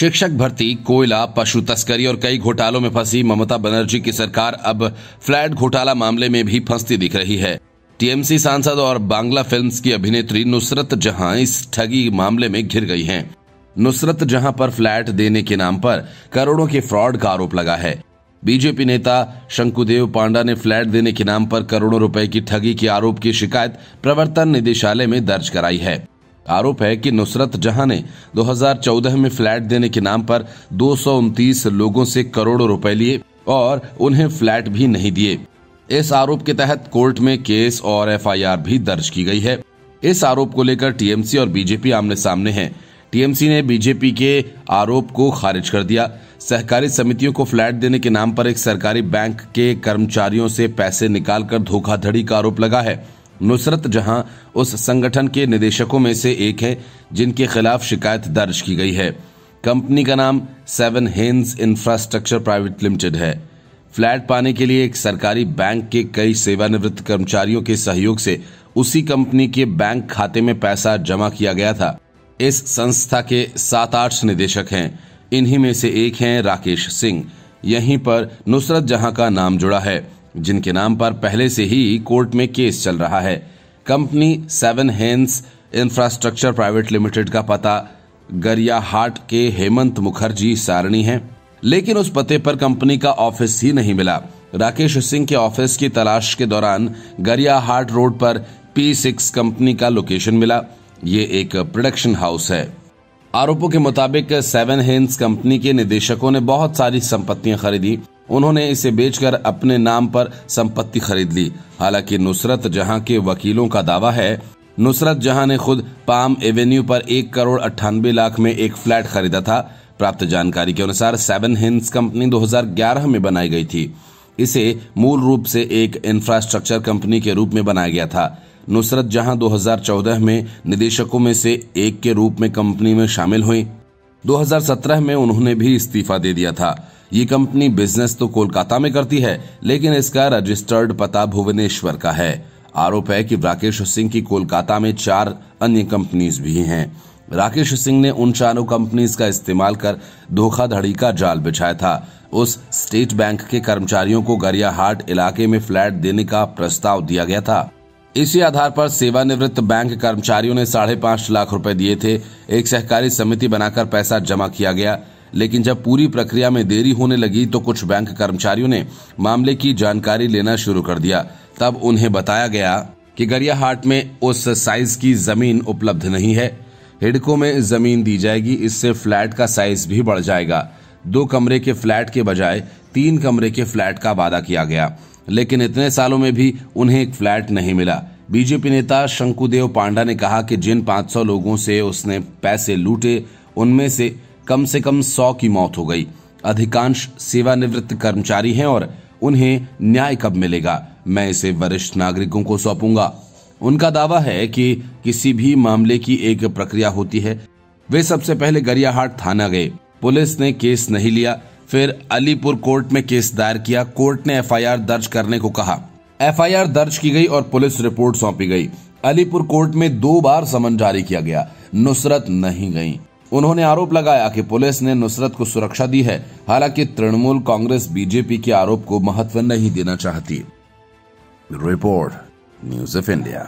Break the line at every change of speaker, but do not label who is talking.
शिक्षक भर्ती, कोयला, पशु तस्करी और कई घोटालों में फंसी ममता बनर्जी की सरकार अब फ्लैट घोटाला मामले में भी फंसती दिख रही है। टीएमसी सांसद और बांग्ला फिल्म्स की अभिनेत्री नुसरत जहां इस ठगी मामले में घिर गई हैं। नुसरत जहां पर फ्लैट देने के नाम पर करोड़ों के फ्रॉड का आरोप लगा है। बीजेपी नेता शंकुदेव पांडा ने फ्लैट देने के नाम पर करोड़ों रुपए की ठगी के आरोप की शिकायत प्रवर्तन निदेशालय में दर्ज कराई है। आरोप है कि नुसरत जहां ने 2014 में फ्लैट देने के नाम पर 229 लोगों से करोड़ों रुपए लिए और उन्हें फ्लैट भी नहीं दिए। इस आरोप के तहत कोर्ट में केस और एफआईआर भी दर्ज की गई है। इस आरोप को लेकर टीएमसी और बीजेपी आमने सामने हैं। टीएमसी ने बीजेपी के आरोप को खारिज कर दिया। सहकारी समितियों को फ्लैट देने के नाम पर एक सरकारी बैंक के कर्मचारियों से पैसे निकालकर धोखाधड़ी का आरोप लगा है। नुसरत जहां उस संगठन के निदेशकों में से एक है जिनके खिलाफ शिकायत दर्ज की गई है। कंपनी का नाम 7 हेन्स इंफ्रास्ट्रक्चर प्राइवेट लिमिटेड है। फ्लैट पाने के लिए एक सरकारी बैंक के कई सेवानिवृत्त कर्मचारियों के सहयोग से उसी कंपनी के बैंक खाते में पैसा जमा किया गया था। इस संस्था के 7-8 निदेशक हैं। इन्हीं में से एक हैं राकेश सिंह। यहीं पर नुसरत जहां का नाम जुड़ा है, जिनके नाम पर पहले से ही कोर्ट में केस चल रहा है। Company 7 Hens Infrastructure Private Limited का पता गरियाहाट के हेमंत मुखर्जी सारणी है, लेकिन उस पते पर कंपनी का ऑफिस ही नहीं मिला। राकेश सिंह के ऑफिस की तलाश के दौरान गरियाहाट रोड पर P6 कंपनी का लोकेशन मिला। ये एक प्रोडक्शन हाउस है। आरोपों के मुताबिक 7 हेन्स कंपनी के निदेशकों ने बहुत सारी संपत्तियां खरीदी। उन्होंने इसे बेचकर अपने नाम पर संपत्ति खरीद ली। हालांकि नुसरत जहां के वकीलों का दावा है, नुसरत जहां ने खुद पाम एवेन्यू पर 1,98 लाख में एक फ्लैट खरीदा था। प्राप्त जानकारी के अनुसार 7 हेन्स कंपनी 2011 में बनाई गई थी। इसे मूल रूप से एक इंफ्रास्ट्रक्चर कंपनी के रूप में बनाया गया था। नुसरत जहां 2014 में निदेशकों में से एक के रूप में कंपनी में शामिल हुई। 2017 में उन्होंने भी इस्तीफा दे दिया था। ये कंपनी बिजनेस तो कोलकाता में करती है, लेकिन इसका रजिस्टर्ड पता भुवनेश्वर का है। आरोप है कि राकेश सिंह की कोलकाता में 4 अन्य कंपनीज भी हैं। राकेश सिंह ने उन 4 कंपनीज का इस्तेमाल कर धोखाधड़ी का जाल बिछाया था। उस स्टेट बैंक के कर्मचारियों को गरियाहाट इलाके में फ्लैट देने का प्रस्ताव दिया गया था। इसी आधार पर सेवानिवृत्त बैंक कर्मचारियों ने 5.5 लाख रुपए दिए थे। एक सहकारी समिति बनाकर पैसा जमा किया गया, लेकिन जब पूरी प्रक्रिया में देरी होने लगी तो कुछ बैंक कर्मचारियों ने मामले की जानकारी लेना शुरू कर दिया। तब उन्हें बताया गया कि गरियाहाट में उस साइज की जमीन उपलब्ध नहीं है। हिडको में जमीन दी जाएगी, इससे फ्लैट का साइज भी बढ़ जाएगा। 2 कमरे के फ्लैट के बजाय 3 कमरे के फ्लैट का वादा किया गया, लेकिन इतने सालों में भी उन्हें एक फ्लैट नहीं मिला। बीजेपी नेता शंकुदेव पांडा ने कहा कि जिन 500 लोगों से उसने पैसे लूटे, उनमें से कम 100 की मौत हो गई। अधिकांश सेवानिवृत्त कर्मचारी हैं और उन्हें न्याय कब मिलेगा? मैं इसे वरिष्ठ नागरिकों को सौंपूंगा। उनका दावा है कि किसी भी मामले की एक प्रक्रिया होती है। वे सबसे पहले गरियाहाट थाना गए, पुलिस ने केस नहीं लिया। फिर अलीपुर कोर्ट में केस दायर किया। कोर्ट ने एफआईआर दर्ज करने को कहा। एफआईआर दर्ज की गई और पुलिस रिपोर्ट सौंपी गई। अलीपुर कोर्ट में 2 बार समन जारी किया गया। नुसरत नहीं गई। उन्होंने आरोप लगाया कि पुलिस ने नुसरत को सुरक्षा दी है। हालांकि तृणमूल कांग्रेस बीजेपी के आरोप को महत्व नहीं देना चाहती। Report news of India.